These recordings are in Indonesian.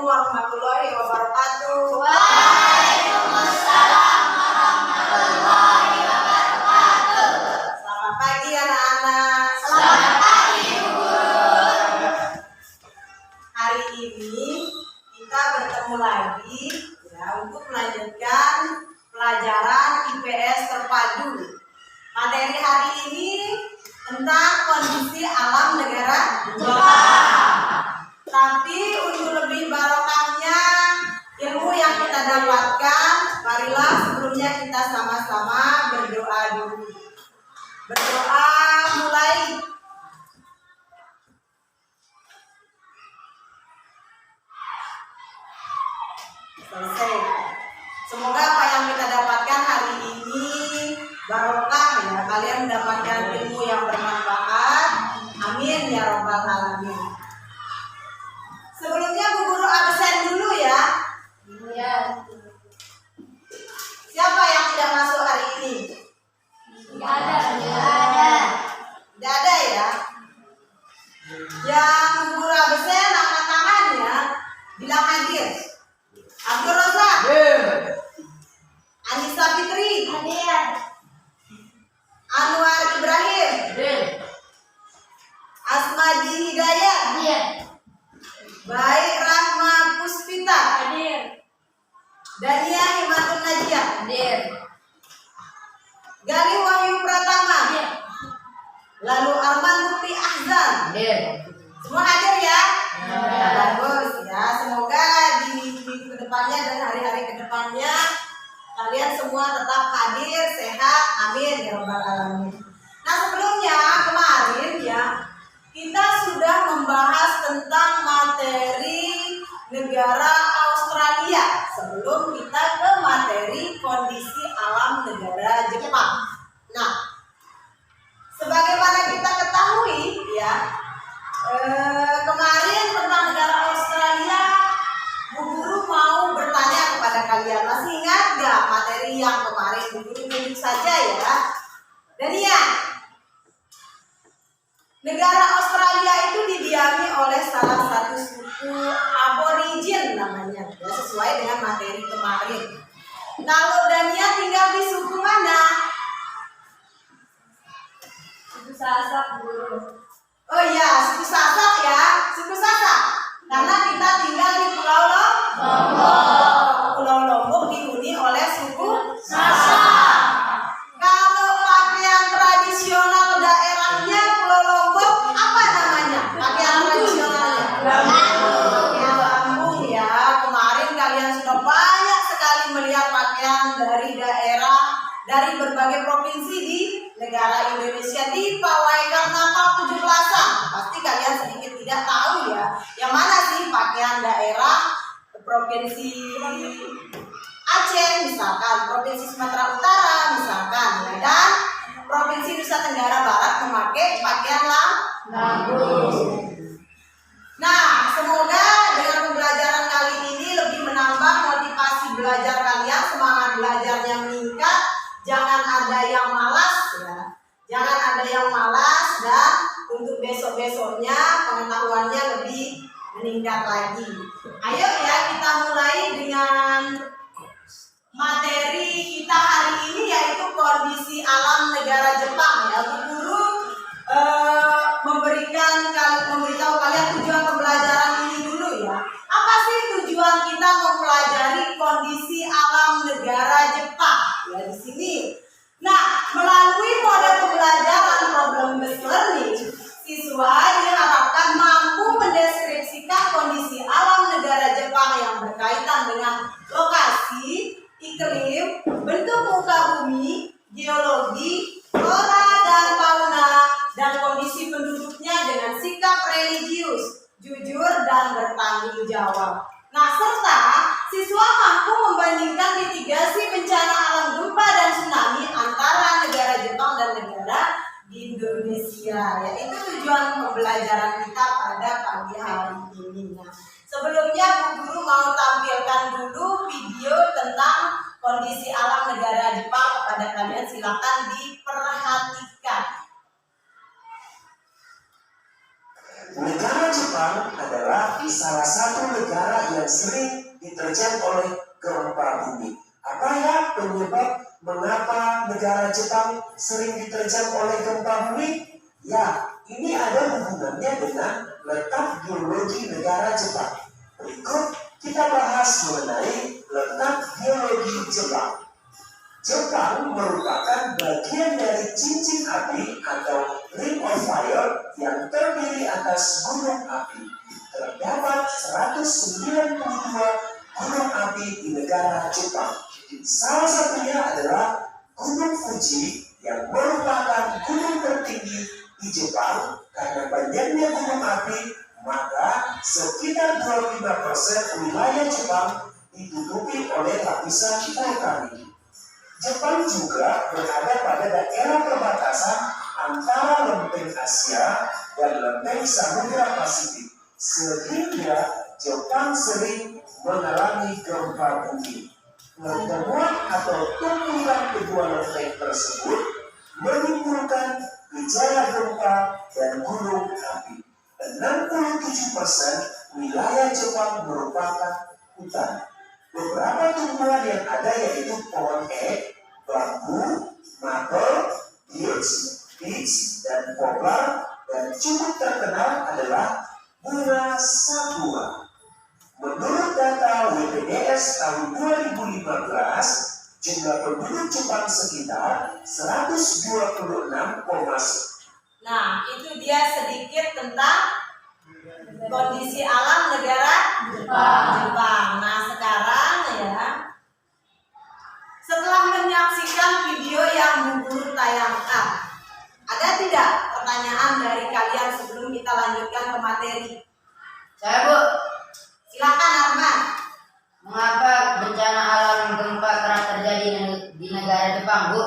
Assalamualaikum warahmatullahi wabarakatuh. Waalaikumsalam warahmatullahi wabarakatuh. Selamat pagi anak-anak. Selamat pagi Bu Guru. Hari ini kita bertemu lagi ya untuk melanjutkan pelajaran IPS terpadu. Materi hari ini tentang kondisi alam negara Jepang. Tapi untuk lebih barokahnya ilmu yang kita dapatkan, marilah sebelumnya kita sama-sama berdoa dulu. Berdoa mulai. Selesai. Semoga apa yang kita dapatkan hari ini barokah ya. Kalian mendapatkan ilmu yang bermanfaat. Amin ya robbal alamin. Sebelumnya Bu Guru absen dulu ya. Iya. Siapa yang tidak masuk hari ini? Tidak ada. Tidak ada ya. Yang Bu Guru absen angkat tangannya, bilang hadir. Abdul Razak. Anissa Fitri. Hadir. Anwar Ibrahim. Asmadi Hidayat. Hadir. Baik Rahma Puspita. Hadir. Dania Himatun Najiyah. Hadir. Galih Wahyu Pratama. Hadir. Lalu Arman Lutfi Ahzan. Hadir. Semua hadir ya? Ya. Bagus ya. Semoga di minggu kedepannya dan hari-hari kedepannya kalian semua tetap hadir, sehat, amin ya rabbal alamin. Nah sebelumnya kemarin ya kita sudah membahas tentang materi negara Australia sebelum kita ke materi kondisi alam negara Jepang. Nah, sebagaimana kita ketahui ya, kemarin tentang negara Australia, Bu Guru mau bertanya kepada kalian, masih ingat nggak materi yang kemarin? Bu Guru tunjuk saja ya. Dania, negara Australia itu didiami oleh salah satu suku aborigin namanya, ya, sesuai dengan materi kemarin. Kalau Dania tinggal di suku mana? Suku Sasak Bu. Oh iya, suku Sasak ya, suku Sasak. Karena kita tinggal di Pulau Lombok. Pulau Lombok dihuni oleh suku Sasak. Kalau pakaian tradisional daerahnya Pulau Lombok apa namanya? Pakaian tradisionalnya? Lambung ya. Kemarin kalian sudah banyak sekali melihat pakaian dari daerah, dari berbagai provinsi di negara Indonesia di pawai karnaval 17-an. Pasti kalian sedikit tidak tahu ya, yang mana sih pakaian daerah provinsi Aceh misalkan, provinsi Sumatera Utara misalkan, ya, dan provinsi Nusa Tenggara Barat memakai pakaian lambung. Nah, semoga dengan pembelajaran kali ini lebih menambah motivasi belajar kalian, semangat belajarnya meningkat. Jangan ada yang malas ya. Jangan ada yang malas, dan untuk besok-besoknya pengetahuannya lebih meningkat lagi. Ayo ya kita mulai dengan materi kita hari ini, yaitu kondisi alam negara Jepang ya. Bu Guru memberitahu kalian tujuan pembelajaran ini dulu ya. Apa sih tujuan kita mempelajari kondisi alam negara Jepang? Ya di sini. Nah, melalui mode pembelajaran problem-based learning, siswa diharapkan mampu mendeskripsikan kondisi alam negara Jepang yang berkaitan dengan lokasi, iklim, bentuk muka bumi, geologi, flora dan fauna, dan kondisi penduduknya dengan sikap religius, jujur dan bertanggung jawab. Nah, serta siswa mampu membandingkan mitigasi bencana alam gempa dan tsunami antara negara Jepang dan negara di Indonesia. Ya, itu tujuan pembelajaran kita pada pagi hari ini. Nah, sebelumnya Bu Guru mau tampilkan dulu video tentang kondisi alam negara Jepang kepada kalian. Silakan diperhatikan. Negara Jepang adalah salah satu negara yang sering diterjang oleh gempa bumi. Apa ya penyebab mengapa negara Jepang sering diterjang oleh gempa bumi? Ya, ini ada hubungannya dengan letak geologi negara Jepang. Berikut kita bahas mengenai letak geologi Jepang. Jepang merupakan bagian dari cincin api atau ring of fire yang terdiri atas gunung api. Terdapat 192 gunung api di negara Jepang. Salah satunya adalah Gunung Fuji yang merupakan gunung tertinggi di Jepang. Karena banyaknya gunung api, maka sekitar 25% wilayah Jepang ditutupi oleh lapisan vulkanik. Jepang juga berada pada daerah perbatasan antara lempeng Asia dan lempeng Samudra Pasifik, sehingga Jepang sering mengalami gempa bumi. Pertemuan atau tumpukan kedua lempeng tersebut menimbulkan gejala gempa dan gunung api. 67% wilayah Jepang merupakan hutan. Beberapa tumbuhan yang ada yaitu pohon ek, bambu, maple, beech, dan poplar, dan cukup terkenal adalah bunga sakura. Menurut data WPDS tahun 2015, jumlah penduduk Jepang sekitar 126,1. Nah, itu dia sedikit tentang kondisi alam negara Jepang. Nah, sekarang ya, setelah menyaksikan video yang Bu Guru tayangkan, ada tidak pertanyaan dari kalian sebelum kita lanjutkan ke materi? Saya, Bu. Silakan Arman. Mengapa bencana alam gempa kerap terjadi di negara Jepang, Bu?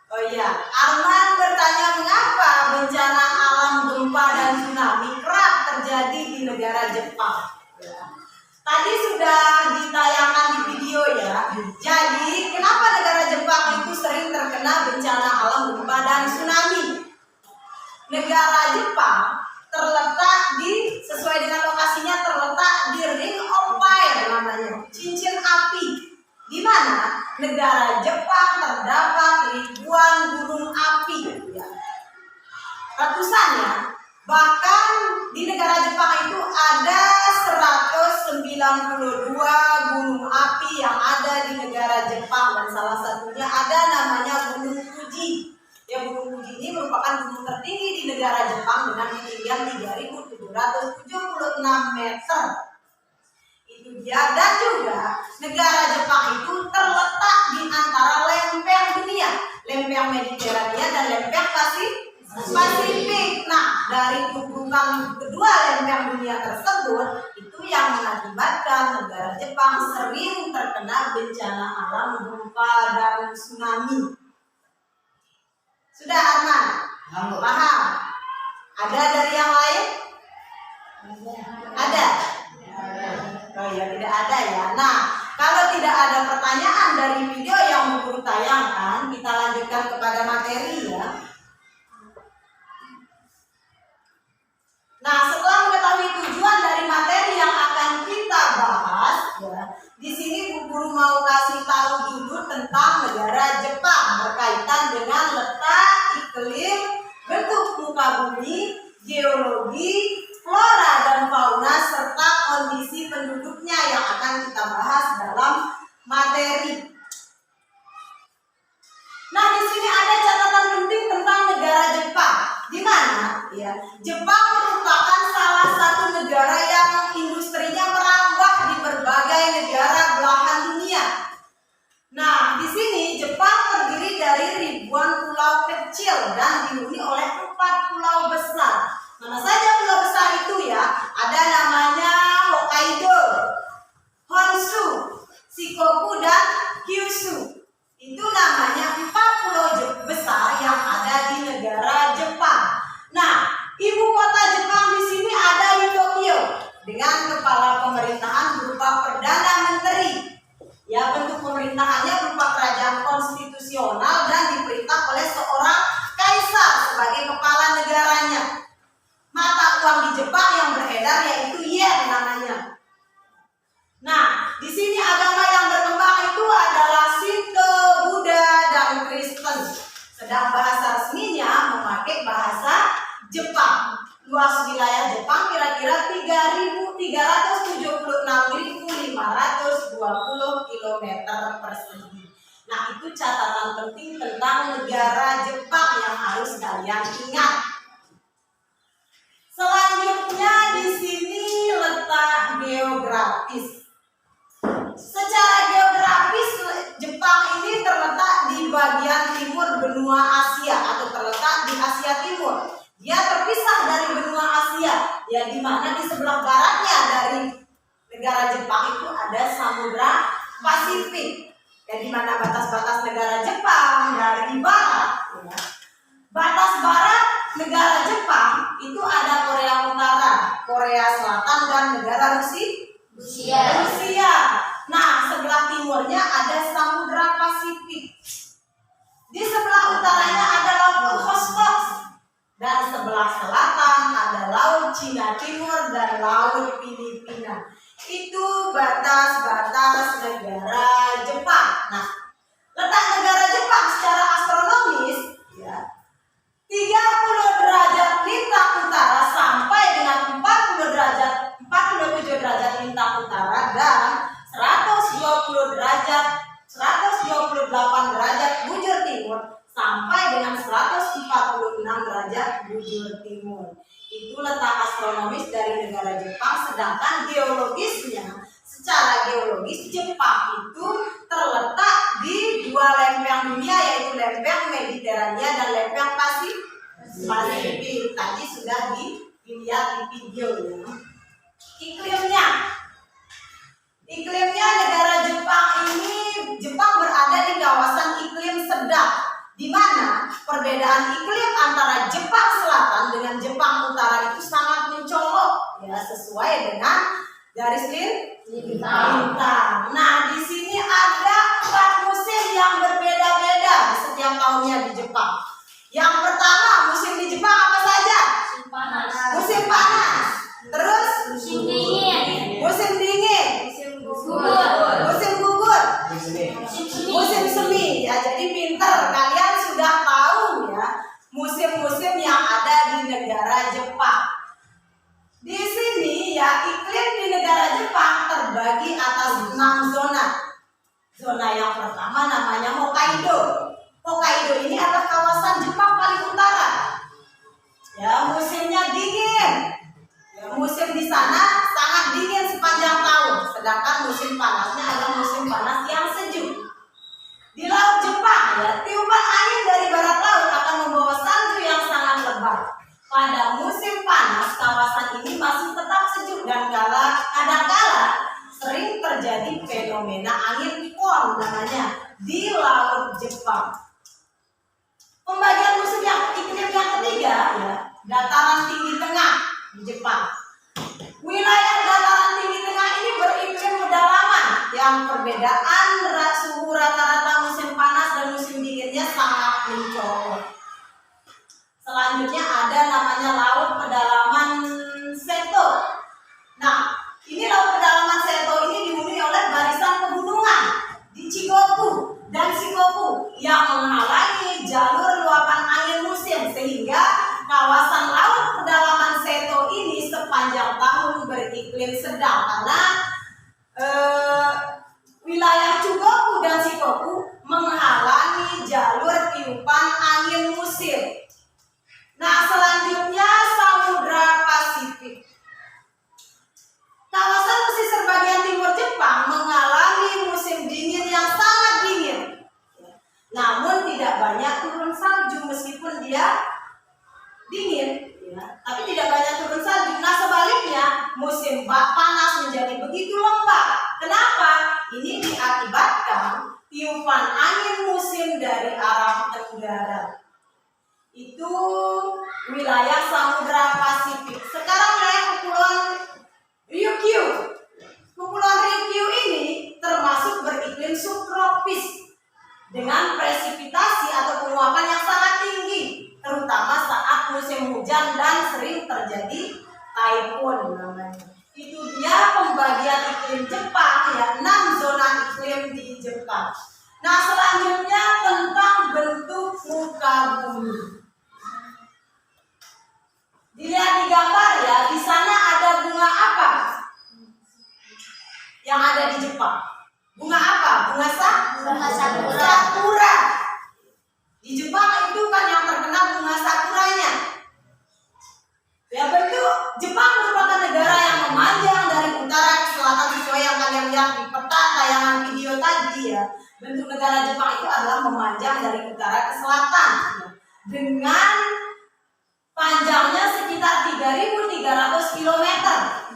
Oh iya, Arman bertanya mengapa bencana alam gempa dan tsunami kerap terjadi di negara Jepang. Tadi sudah ditayangkan di video ya. Jadi kenapa negara Jepang itu sering terkena bencana alam gempa dan tsunami? Negara Jepang terletak sesuai dengan lokasinya terletak di Ring of Fire namanya, cincin api, di mana negara Jepang terdapat ribuan gunung api, ya. Ratusan ya. Bahkan di negara Jepang itu ada 192 gunung api yang ada di negara Jepang, dan salah satunya ada namanya Gunung Fuji. Ya, Gunung Fuji ini merupakan gunung tertinggi di negara Jepang dengan ketinggian 3.776 meter. Itu dia. Dan juga negara Jepang itu terletak di antara lempeng dunia, lempeng Mediterania dan lempeng Pasifik. Nah, dari hubungan kedua lempeng dunia tersebut itu yang mengakibatkan negara Jepang sering terkena bencana alam gempa dan tsunami. Sudah Arman? Paham? Ada dari yang lain? Ada? Oh ya, tidak ada ya. Nah, kalau tidak ada pertanyaan dari video yang Bu Guru tayangkan, kita lanjutkan kepada materi ya. Nah, setelah mengetahui tujuan dari materi yang akan kita bahas, ya, di sini Bu Guru mau kasih tahu dulu tentang negara Jepang berkaitan dengan letak, iklim, bentuk muka bumi, geologi, flora dan fauna serta kondisi penduduknya yang akan kita bahas dalam materi. Nah, di sini ada catatan penting tentang negara Jepang, di mana ya Jepang merupakan salah satu negara yang industrinya merambah di berbagai negara belahan dunia. Nah, di sini Jepang terdiri dari ribuan pulau kecil dan dihuni oleh 4 pulau besar. Mana saja pulau besar itu ya? Ada namanya Hokkaido, Honshu, Shikoku dan Kyushu. Itu namanya 4 pulau besar yang ada di negara Jepang. Nah, ibu kota Jepang di sini ada di Tokyo. di sini letak geografis. Secara geografis Jepang ini terletak di bagian timur benua Asia atau terletak di Asia Timur. Dia terpisah dari benua Asia, ya di mana di sebelah baratnya dari negara Jepang itu ada Samudra Pasifik. Ya di mana batas-batas negara Jepang dari barat, ya. Batas barat negara Jepang itu ada Korea Utara, Korea Selatan dan negara Rusia. Nah, sebelah timurnya ada Samudra Pasifik. Di sebelah utaranya ada Laut Okhotsk dan sebelah selatan ada Laut Cina Timur dan Laut Filipina. Itu batas-batas negara Jepang. Nah, letak negara Jepang secara astronomis ya 30 derajat lintang utara sampai dengan 47 derajat lintang utara dan 128 derajat bujur timur sampai dengan 146 derajat bujur timur. Itu letak astronomis dari negara Jepang, sedangkan geologisnya secara geologis Jepang itu terletak di dua lempeng dunia, yaitu lempeng Mediterania dan lempeng Pasifik. Tadi sudah dilihat di video ya. Iklimnya negara Jepang ini, Jepang berada di kawasan iklim sedang, di mana perbedaan iklim antara Jepang Selatan dengan Jepang Utara itu sangat mencolok, ya sesuai dengan garis lintang. Nah, di sini ada 4 musim yang berbeda-beda di setiap tahunnya di Jepang. Yang pertama, musim di Jepang apa saja? Musim panas. Terus musim dingin, musim gugur, musim semi. Ya, jadi pinter kalian sudah tahu ya musim-musim yang ada di negara Jepang. Di sini ya iklim di negara Jepang terbagi atas 6 zona. Zona yang pertama namanya Hokkaido. Hokkaido ini adalah kawasan Jepang paling utara. Ya, musimnya dingin. Ya, musim di sana sangat dingin sepanjang tahun. Sedangkan musim panasnya adalah musim panas yang sejuk. Di laut Jepang ya, tiupan angin dari barat laut akan membawa salju yang sangat lebat. Pada musim panas, kawasan ini masih tetap sejuk dan kadang-kala sering terjadi fenomena angin pon namanya di laut Jepang. Pembagian musim iklim yang ketiga ya, dataran tinggi tengah di Jepang. Wilayah dataran tinggi tengah ini beriklim pedalaman yang perbedaan suhu rata-rata musim panas dan musim dinginnya sangat mencolok. Selanjutnya ada namanya laut pedalaman Seto. Nah, ini laut pedalaman Seto ini dihuni oleh barisan pegunungan di Shikoku dan Shikoku yang menghalangi jalur luapan angin musim, sehingga kawasan laut pedalaman Seto ini sepanjang tahun beriklim sedang karena wilayah Shikoku dan Shikoku menghalangi jalur tiupan angin musim. Nah, selanjutnya Samudra Pasifik. Kawasan pesisir bagian timur Jepang mengalami musim dingin yang sangat dingin. Namun tidak banyak turun salju meskipun dia dingin, ya, tapi tidak banyak turun salju. Nah, sebaliknya musim panas menjadi begitu lembab. Kenapa? Ini diakibatkan tiupan angin musim dari arah tenggara. Itu wilayah Samudra Pasifik. Sekarang wilayah Kepulauan Ryukyu. Kepulauan Ryukyu ini termasuk beriklim subtropis dengan presipitasi atau penguapan yang sangat tinggi, terutama saat musim hujan dan sering terjadi typhoon namanya. Itu dia pembagian iklim Jepang ya, 6 zona iklim di Jepang. Nah, selanjutnya tentang bentuk muka bumi. Dilihat di gambar ya, di sana ada bunga apa? Yang ada di Jepang. Bunga apa? Bunga sakura. Di Jepang itu kan yang terkenal bunga sakuranya. Ya, bentuk Jepang merupakan lihat di peta tayangan video tadi ya, bentuk negara Jepang itu adalah memanjang dari utara ke selatan ya, dengan panjangnya sekitar 3.300 km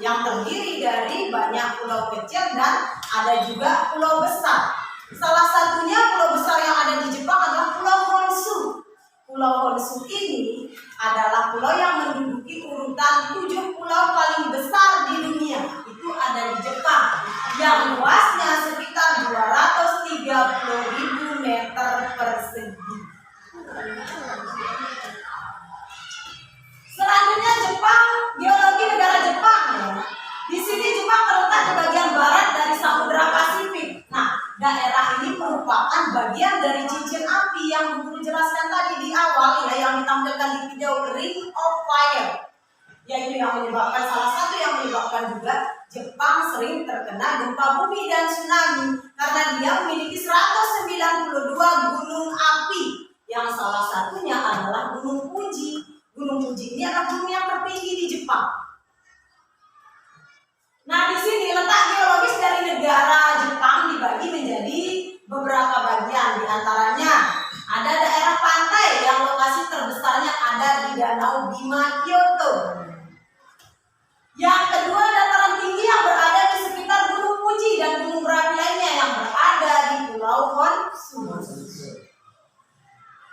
yang terdiri dari banyak pulau kecil dan ada juga pulau besar. Salah satunya pulau besar yang ada di Jepang adalah Pulau Honshu. Pulau Honshu ini adalah pulau yang menduduki urutan 7 pulau paling besar di dunia. Itu ada di Jepang yang luasnya sekitar 230.000 meter persegi. Selanjutnya Jepang, geologi negara Jepang ya. Di sini Jepang terletak di bagian barat dari Samudra Pasifik. Nah, daerah ini merupakan bagian dari cincin api yang Guru jelaskan tadi di awal ya, yang ditampilkan di video Ring of Fire. Yaitu yang menyebabkan, salah satu yang menyebabkan juga Jepang sering terkena gempa bumi dan tsunami karena dia memiliki 192 gunung api yang salah satunya adalah Gunung Fuji. Gunung Fuji ini adalah gunung yang tertinggi di Jepang. Nah, di sini letak geologis dari negara Jepang dibagi menjadi beberapa bagian. Di antaranya ada daerah pantai yang lokasi terbesarnya ada di Danau Bima, Kyoto. Yang kedua, dataran tinggi yang berada di sekitar Gunung Fuji dan gunung berapi lainnya yang berada di Pulau Honshu.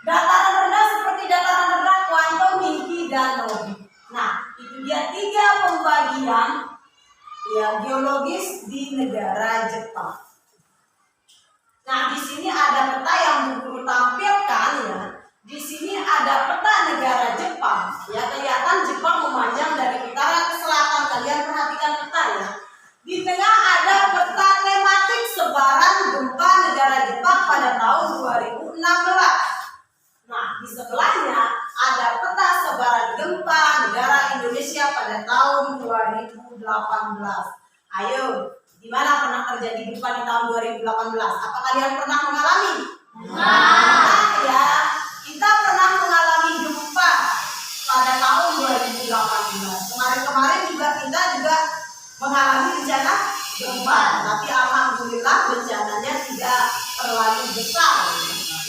Dataran rendah seperti dataran rendah Kwanto, Minki, dan Nobi. Nah, itu dia 3 pembagian ya geologis di negara Jepang. Nah, di sini ada peta yang Guru tampilkan ya. Di sini ada peta negara Jepang. Ya, kelihatan Jepang memanjang dari utara ke selatan. Kalian perhatikan peta ya. Di tengah ada peta tematik sebaran gempa negara Jepang pada tahun 2016. Nah, di sebelahnya ada peta sebaran gempa negara Indonesia pada tahun 2018. Ayo, di mana pernah terjadi gempa di tahun 2018? Apa kalian pernah mengalami? Nah, ya, kita pernah mengalami gempa pada tahun 2018. Kemarin juga kita mengalami bencana gempa, tapi alhamdulillah bencananya tidak terlalu besar.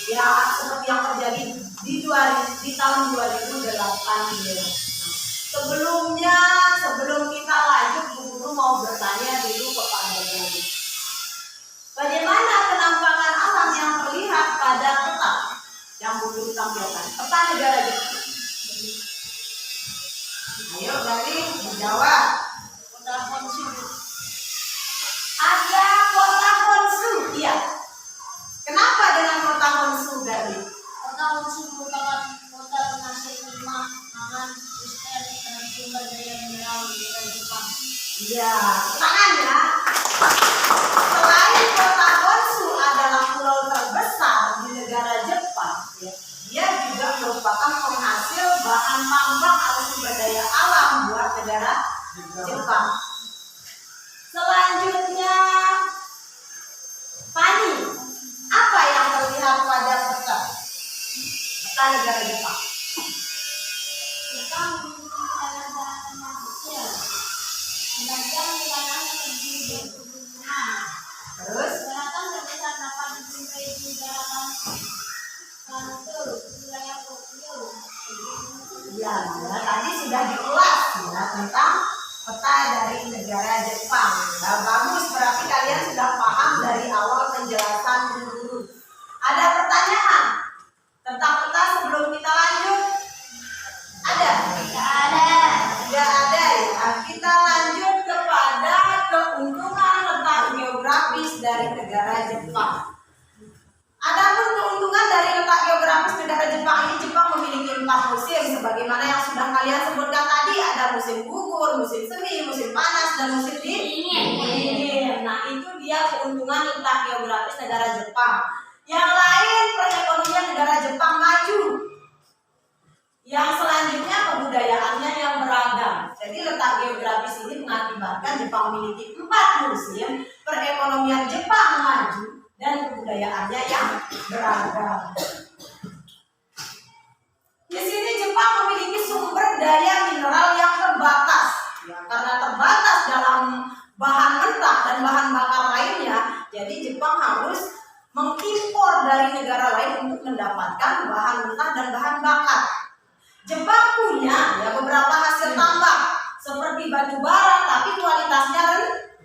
Ya, seperti yang terjadi di tahun 2018. Sebelum kita lanjut, Guru mau bertanya dulu kepada Guru. Bagaimana penampakan alam yang terlihat pada peta yang Guru tampilkan? Peta negara Jepang. Ayo, Gari, menjawab. Kota Honshu. Ada kota Honshu, iya. Kenapa dengan kota Honshu, Gari? Kota Honshu merupakan kota penghasil timah, pangan, listrik, dan sumber daya mineral di negara Jepang. Iya, tangan ya. Selain kota Honshu adalah pulau terbesar di negara Jepang, ya, dia juga merupakan penghasil bahan tambang atau sumber daya alam buat negara Jepang. Selanjutnya, Fani, apa yang terlihat pada peta negara Jepang? Jepang memiliki daratan yang kecil. Sebagian wilayahnya terdiri dari pegunungan. Terus, Daratan terbesar dapat dijumpai di daratan Kanto, wilayah Tokyo. ya, tadi sudah diulas ya tentang peta dari negara Jepang. Nah, bagus, berarti kalian sudah paham dari awal penjelasan Guru. Ada pertanyaan tentang peta sebelum kita lanjut? Ada? Tidak ada. Tidak ada ya. Kita lanjut kepada keuntungan letak geografis dari negara Jepang. Adapun keuntungan dari letak geografis negara Jepang ini, Jepang memiliki 4 musim sebagaimana yang sudah kalian sebutkan tadi. Ada musim gugur, musim semi, musim panas, dan musim dingin. Nah, itu dia keuntungan letak geografis negara Jepang. Yang lain, perekonomian negara Jepang maju. Yang selanjutnya, kebudayaannya yang beragam. Jadi letak geografis ini mengakibatkan Jepang memiliki 4 musim, perekonomian Jepang maju, dan kebudayaannya yang beragam. Di sini Jepang memiliki sumber daya mineral yang terbatas. Ya, karena terbatas dalam bahan mentah dan bahan bakar Jadi Jepang harus mengimpor dari negara lain untuk mendapatkan bahan mentah dan bahan bakar. Jepang punya ya beberapa hasil tambang seperti batu bara, tapi kualitasnya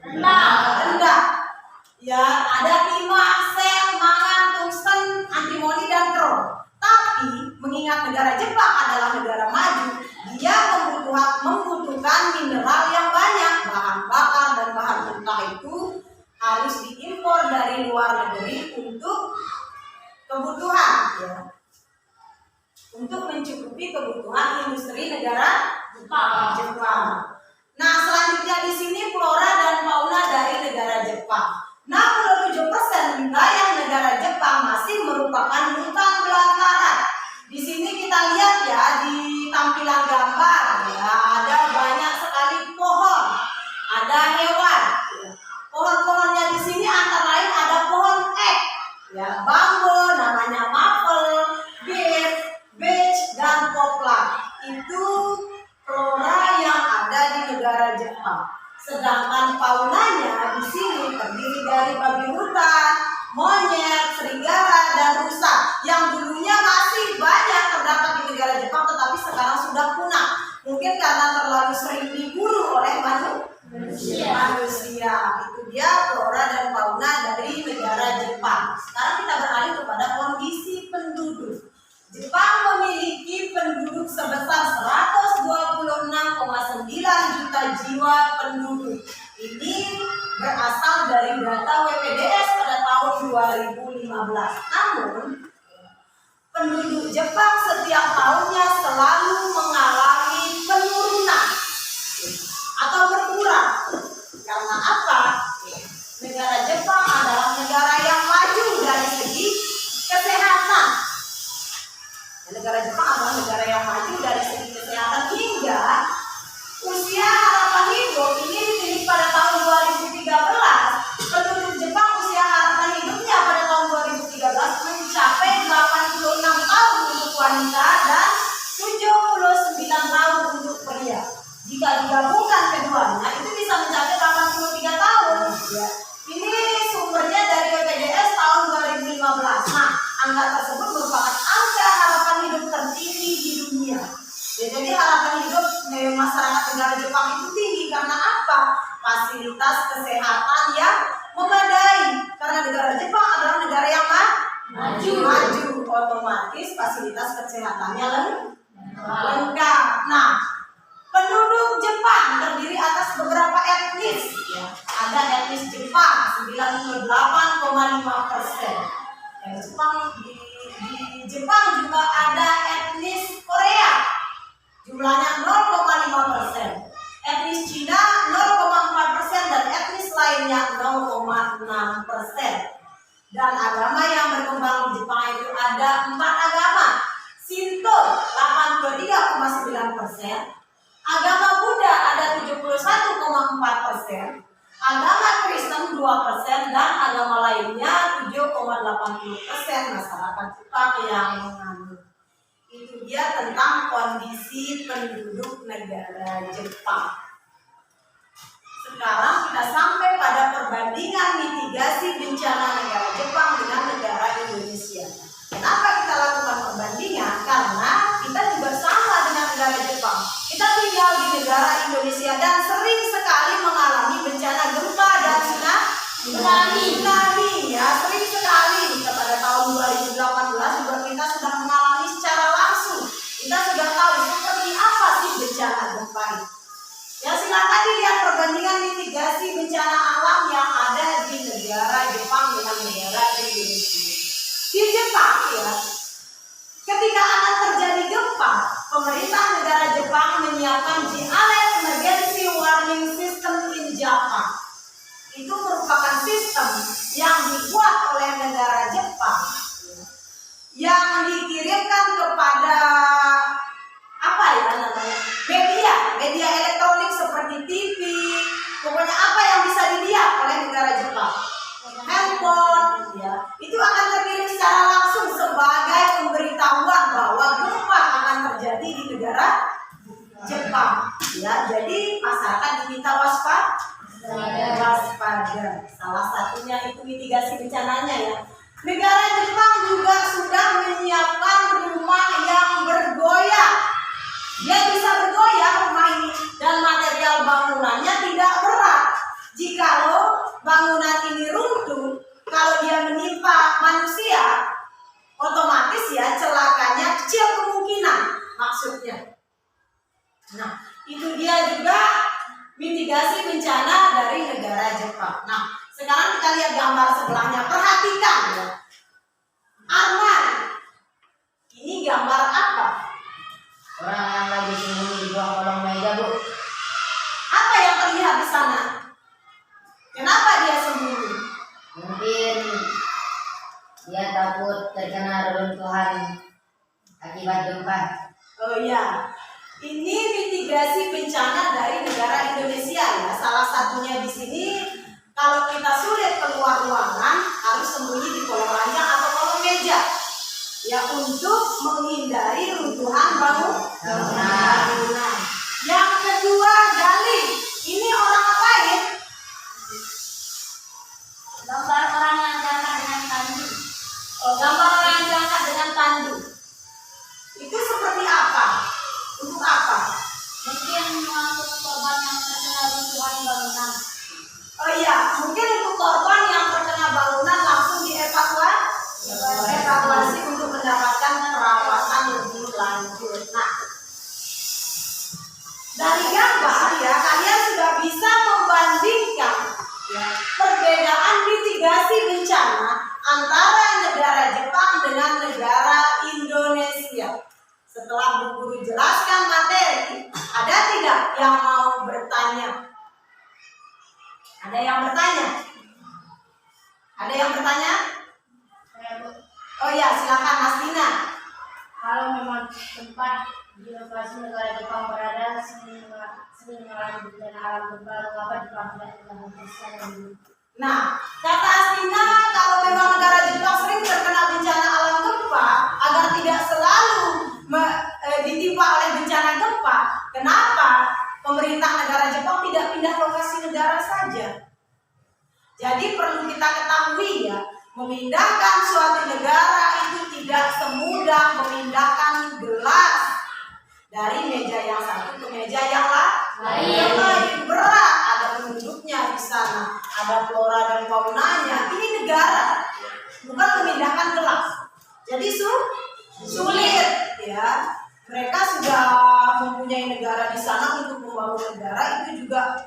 rendah. Ya, ada timah, sel, mangan, tungsten, antimoni dan krom. Tapi mengingat negara Jepang adalah negara maju, dia membutuhkan mineral yang banyak. Bahan bakar dan bahan mentah itu harus diimpor dari luar negeri untuk kebutuhan, ya, untuk mencukupi kebutuhan industri negara Jepang. Nah, selanjutnya di sini flora dan fauna dari negara Jepang. 67% wilayah negara Jepang masih merupakan hutan belantara. Di sini kita lihat ya di tampilan gambar ya, ada banyak sekali pohon, ada hewan. Pohon-pohonnya di sini antara lain ada pohon ek, ya, bambu, namanya maple, beech, dan poplar. Itu flora yang ada di negara Jepang. Sedangkan faunanya di sini terdiri dari babi hutan, monyet, serigala, dan rusa yang dulunya masih banyak terdapat di negara Jepang, tetapi sekarang sudah punah. Mungkin karena terlalu sering diburu oleh manusia. Itu dia flora dan fauna dari negara Jepang. Sekarang kita beralih kepada kondisi penduduk. Jepang memiliki penduduk sebesar 126,9 juta jiwa penduduk. Ini berasal dari data WPDS pada tahun 2015. Namun, penduduk Jepang setiap tahunnya selalu mengalami penurunan atau berkurang. Karena apa? Negara Jepang adalah negara yang maju dari segi kesehatan. Negara Jepang adalah negara yang maju dari segi kesehatan hingga usia harapan hidup ini dipilih pada tahun 2013. Penduduk Jepang usia harapan hidupnya pada tahun 2013 mencapai 86 tahun untuk wanita dan 79 tahun untuk pria. Jika digabungkan keduanya itu bisa mencapai 83 tahun. Ya. Ini sumbernya dari BPJS tahun 2015. Nah, angka tersebut merupakan angka harapan hidup tertinggi di dunia. Ya, jadi harapan hidup masyarakat negara Jepang itu tinggi karena apa? Fasilitas kesehatan yang memadai. Karena negara Jepang adalah negara yang maju, otomatis fasilitas kesehatannya lengkap. Nah, penduduk Jepang terdiri atas beberapa etnis. Ya. Ada etnis Jepang 98,5%. Di Jepang juga ada etnis Korea, jumlahnya 0,5%. Etnis Cina 0,4% dan etnis lainnya 0,6%. Dan agama yang berkembang di Jepang itu ada 4 agama. Shinto 83,9%, agama Buddha ada 71,4%, agama Kristen 2%, dan agama lainnya 7,80% masyarakat Jepang yang menganut. Itu dia tentang kondisi penduduk negara Jepang. Sekarang kita sampai pada perbandingan mitigasi bencana negara Jepang dengan negara Indonesia. Kenapa kita lakukan perbandingan? Karena kita juga sama dengan negara Jepang. Kita tinggal di negara Indonesia dan sering sekali mengalami bencana gempa dan tsunami. Ya, sering sekali. Pada tahun 2018 juga kita sudah mengalami secara langsung. Kita sudah tahu seperti apa sih bencana gempa itu. Ya, silakan dilihat perbandingan mitigasi bencana alam yang ada di negara Jepang dengan negara Indonesia. Di Jepang ya, ketika akan terjadi gempa, pemerintah negara Jepang menyiapkan J-Alert Emergency Warning System in Japan. Itu merupakan sistem yang dibuat oleh negara Jepang yang dikirimkan kepada apa ya namanya media elektronik seperti TV, pokoknya apa yang bisa dilihat oleh negara Jepang, handphone, ya, itu akan terkirim secara langsung sebagai pemberitahuan bahwa gempa akan terjadi di negara Jepang. Ya, jadi masyarakat diminta waspada. salah satunya itu mitigasi bencananya ya. Negara Jepang juga sudah menyiapkan rumah yang bergoyang. Dia bisa bergoyang rumah ini dan material bangunannya tidak berat. Jikalau bangunan ini runtuh, kalau dia menimpa manusia, otomatis ya celakanya kecil kemungkinan maksudnya. Nah, itu dia juga mitigasi bencana dari negara Jepang. Nah, sekarang kita lihat gambar sebelahnya. Perhatikan ya. Arman, ini gambar apa? Orang yang lagi sembunyi di bawah kolong meja, Bu. Apa yang terlihat di sana? Kenapa dia sembunyi? Mungkin dia takut terkena reruntuhan akibat gempa. Oh iya, ini mitigasi bencana dari negara Indonesia ya. Salah satunya di sini, kalau kita sulit keluar ruangan, harus sembunyi di kolong ranjang atau kolong meja. Ya, untuk menghindari runtuhan bangunan. Yang kedua, Gali. Ini orang ngapain? Gambar orang yang diangkat dengan tandu. Oh, gambar orang yang diangkat dengan tandu. Itu seperti apa? Untuk apa? Mungkin untuk korban yang terkena runtuhan bangunan. Oh iya, mungkin untuk korban yang terkena bangunan langsung dievakuasi untuk mendapatkan perawatan lebih lanjut. Nah, dari gambar ya kalian sudah bisa membandingkan ya, perbedaan mitigasi bencana antara negara Jepang dengan negara Indonesia. Setelah Bu Guru jelaskan materi, ada tidak yang mau bertanya? Ada yang bertanya? Ada yang bertanya? Oh ya, silakan Mas Dina. Kalau memang tempat di lokasi negara Jepang berada sering mengalami bencana alam gempa, mengapa Jepang tidak melakukan dulu? Nah, kata Astina, kalau memang negara Jepang sering terkena bencana alam gempa, agar tidak selalu ditimpa oleh bencana gempa, kenapa pemerintah negara Jepang tidak pindah lokasi negara saja? Jadi perlu kita ketahui ya, memindahkan suatu negara itu tidak semudah memindahkan gelas dari meja yang satu ke meja yang lain. Berat, ada penduduknya di sana, ada flora dan faunanya. Ini negara, bukan memindahkan gelas. Jadi sulit ya. Mereka sudah mempunyai negara di sana untuk membangun negara itu juga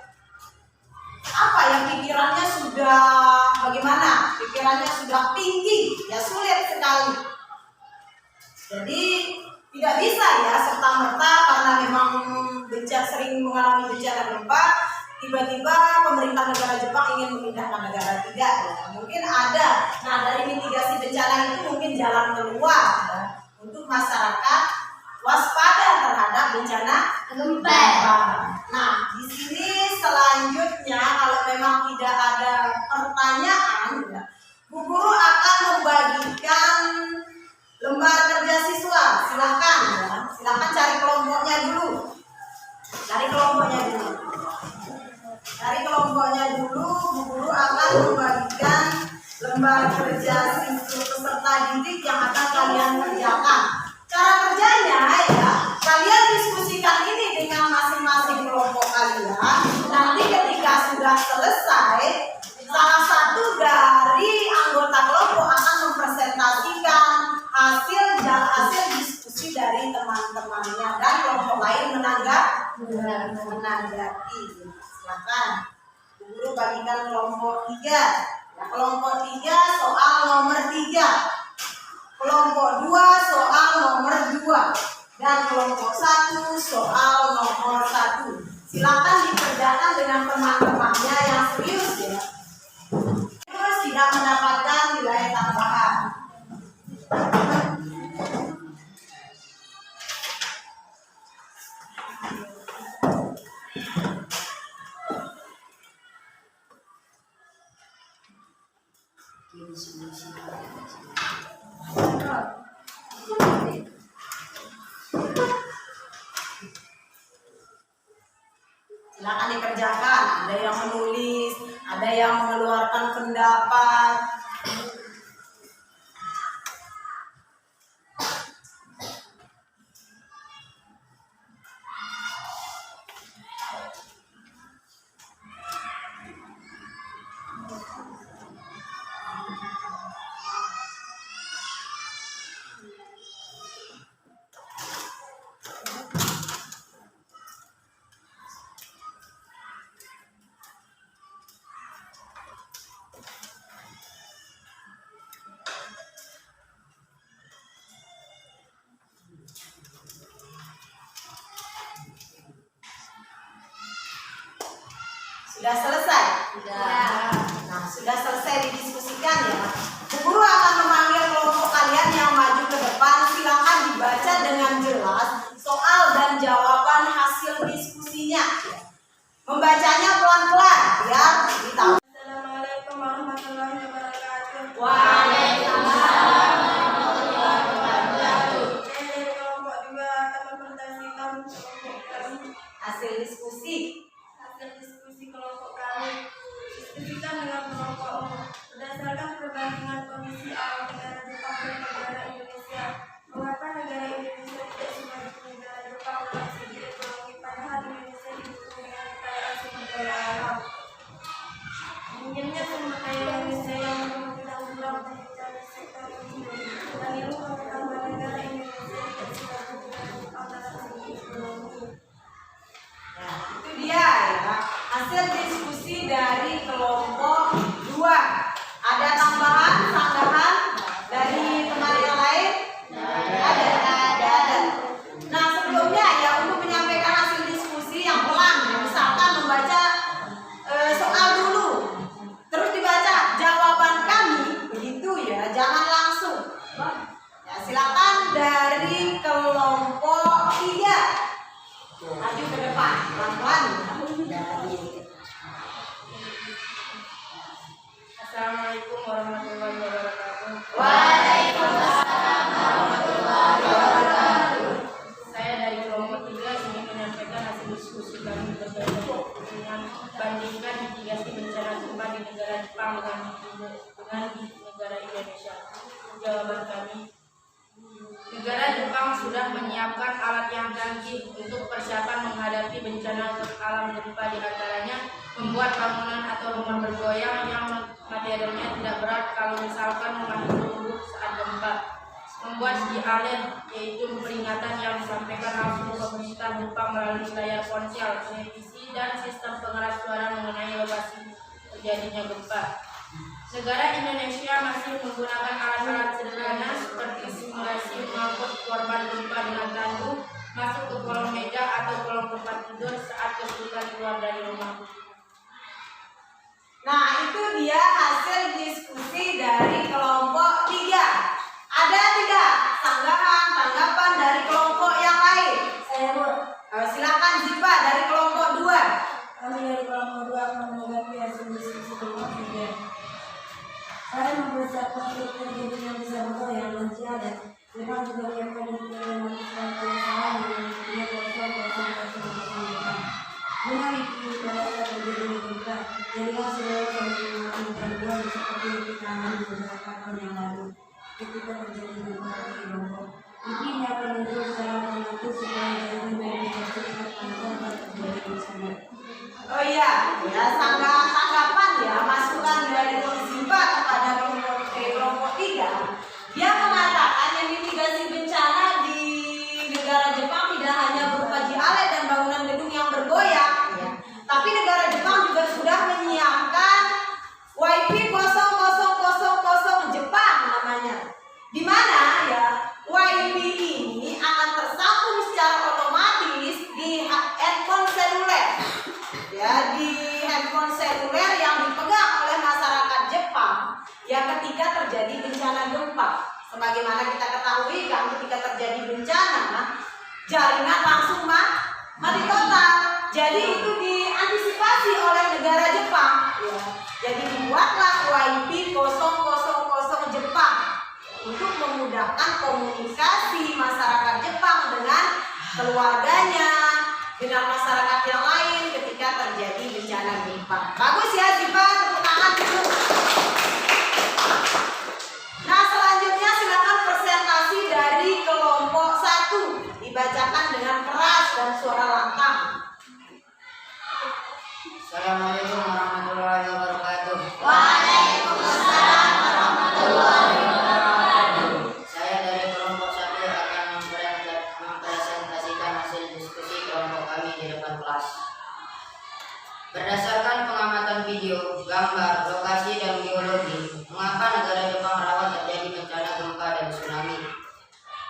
apa yang pikirannya sudah bagaimana? Pikirannya sudah tinggi, ya sulit sekali. Jadi tidak bisa ya serta-merta karena memang sering mengalami bencana gempa, tiba-tiba pemerintah negara Jepang ingin memindahkan negara, tidak ya. Mungkin ada. Nah, dari mitigasi bencana itu mungkin jalan keluar ya, untuk masyarakat waspada terhadap bencana gempa. Nah, di sini selanjutnya kalau memang tidak ada pertanyaan ya, Bu Guru akan membagikan lembar kerja siswa. Silakan ya. Silakan cari kelompoknya dulu. Dari kelompoknya dulu, Bu Guru akan membagikan lembar kerja siswa peserta didik yang akan kalian kerjakan. Cara kerjanya ya, kalian diskusikan ini dengan masing-masing kelompok kalian. Nanti ketika sudah selesai, salah satu dari anggota kelompok akan mempresentasikan hasil diskusi dari teman-temannya dan kelompok lain menanggapi. Silakan, Bu Guru bagikan kelompok 3. Ya, kelompok 3 soal nomor 3. Kelompok 2 soal nomor 2 dan kelompok 1 soal nomor 1. Silakan dikerjakan dengan teman-temannya yang serius ya. Terus tidak mendapatkan nilai tambahan. Silakan dikerjakan. Ada yang menulis, ada yang mengeluarkan menyuarakan pendapat. Sudah selesai? Sudah. Nah, sudah selesai didiskusikan ya. Bu Guru akan memanggil kelompok kalian yang maju ke depan. Silakan dibaca dengan jelas soal dan jawaban hasil diskusinya. Membacanya pelan-pelan biar ditahu. Assalamualaikum warahmatullahi wabarakatuh. Waalaikumsalam. Saya dari kelompok 2 akan mempresentasikan kelompok kami. Hasil diskusi. Hasil diskusi kelompok kami. Diskusikan dengan kelompok umum. Berdasarkan perbandingan kondisi alam negara Jepang dan negara Indonesia, mengapa negara Indonesia tidak semaju negara Jepang dalam segi ekonomi, padahal Indonesia didukung dengan kekayaan sumber daya alam. Minimnya sumber daya Indonesia yang memungkinkan pulau mencari sektor ini dan ilmu pengetahuan negara Indonesia tidak semaju negara Jepang dalam segi ekonomi. Nah, itu dia ya. Hasil diskusi dari kelompok 2. Ada tambahan, sanggahan dari teman yang lain? Ada. Nah, sebelumnya ya untuk menyampaikan hasil diskusi yang pelan, ya, misalkan membaca soal dulu, terus dibaca jawaban kami, begitu ya, jangan langsung. Ya, silakan dari kelompok 3 maju ke depan, pelan-pelan. Assalamualaikum warahmatullahi wabarakatuh. Waalaikumsalam warahmatullahi wabarakatuh. Saya dari kelompok 3 ingin menyampaikan hasil diskusi kami dengan bandingkan mitigasi bencana gempa di negara Jepang dengan di negara Indonesia. Jawaban kami, negara Jepang sudah menyiapkan alat yang canggih untuk persiapan menghadapi bencana alam gempa, di antaranya membuat bangunan atau rumah bergoyang yang materialnya tidak berat kalau misalkan rumah itu runtuh saat gempa, membuat dialert, yaitu peringatan yang disampaikan langsung ke pemerintah Jepang melalui layar ponsel, televisi, dan sistem pengeras suara mengenai lokasi terjadinya gempa. Negara Indonesia masih menggunakan alat-alat sederhana seperti simulasi mengangkut korban gempa dengan tandu masuk ke kolong meja atau kolong tempat tidur saat kesulitan keluar dari rumah. Nah, itu dia hasil diskusi dari kelompok 3. Ada tidak sanggahan, tanggapan dari kelompok yang lain? Saya Silakan Ziva dari kelompok 2. Kami dari kelompok 2 akan menanggapi hasil diskusi kelompok 3. Saya mempersiapkan untuk terjadinya bisa bergoyang dan tiada. Jepang juga menyiapkan dengan kesalahan dengan 3.0.0.0. Guna itu pada saat terjadinya gempa, jadilah seluruh yang gangguan seperti yang kita alami beberapa tahun yang lalu ketika terjadi gempa di Lombok. Ini akan muncul secara otomatis supaya jangan verifikasi kapan korban terjadi bencana. Oh iya, ya tanggapan ya, masukan dari Ziva kepada kelompok 3. Dia mengatakan yang mitigasi bencana di negara Jepang tidak hanya berupa jialet dan bangunan gedung yang bergoyang, ya, tapi negara Jepang juga sudah menyiapkan WiFi 0000 Jepang namanya, di mana ya WiFi ini akan tersambung secara otomatis di handphone seluler, ya, di handphone seluler yang dipegang oleh masyarakat Jepang ya ketika terjadi bencana gempa. Sebagaimana kita ketahui kan, ketika terjadi bencana jaringan langsung mati total. Jadi itu diantisipasi oleh negara Jepang ya. Jadi dibuatlah WiFi 000 Jepang untuk memudahkan komunikasi masyarakat Jepang dengan keluarganya, dengan masyarakat yang lain ketika terjadi bencana gempa. Bagus ya Ziva, tepuk tangan. tangan dulu. Nah, selanjutnya silakan presentasi dari kelompok 1 dibacakan dengan keras dan suara lantang. Assalamualaikum warahmatullahi wabarakatuh. Waalaikumsalam warahmatullahi wabarakatuh. Saya dari kelompok 1 akan mempresentasikan hasil diskusi kelompok kami di depan kelas. Berdasarkan pengamatan video, gambar, lokasi, dan geologi, mengapa negara Jepang rawan terjadi bencana gempa dan tsunami?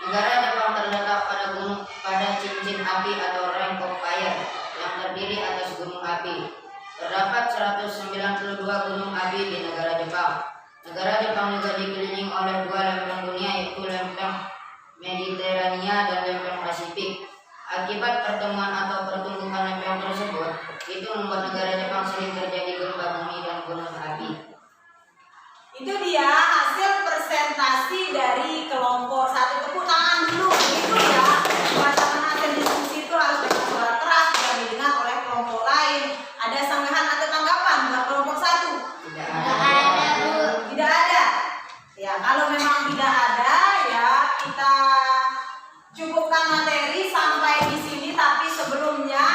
Negara Jepang terletak pada cincin api atau ring of fire yang terdiri atas gunung api. Terdapat 192 gunung api di negara Jepang. Negara Jepang juga dikelilingi oleh 2 lempeng dunia, yaitu lempeng Mediterania dan lempeng Pasifik. Akibat pertemuan atau pertumbuhan lempeng tersebut, itu membuat negara Jepang sering terjadi gempa bumi dan gunung api. Itu dia hasil presentasi dari kelompok 1. Tepuk tangan dulu. Itu ya. Bacaan hasil diskusi itu harus dengan suara keras dan didengar oleh kelompok lain. Ada sanggahan atau tanggapan buat kelompok 1? Tidak ada, Bu. Tidak ada. Ya, kalau memang tidak ada, ya kita cukupkan materi sampai di sini. Tapi sebelumnya,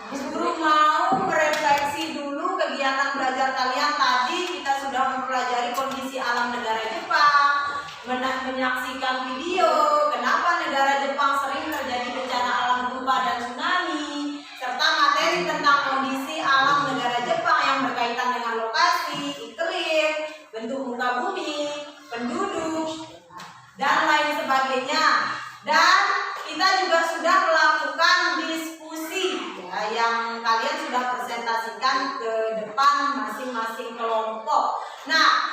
Bu Guru mau merefleksi dulu kegiatan belajar kalian. Tadi kita sudah mempelajari kondisi alam negara Jepang, menyaksikan video kenapa negara Jepang sering terjadi bencana alam gempa dan tsunami, serta materi tentang kondisi alam negara Jepang yang berkaitan dengan lokasi, iklim, bentuk muka bumi, penduduk, dan lain sebagainya. Dan kita juga sudah melakukan diskusi ya, yang kalian sudah presentasikan ke depan masing-masing kelompok. Nah,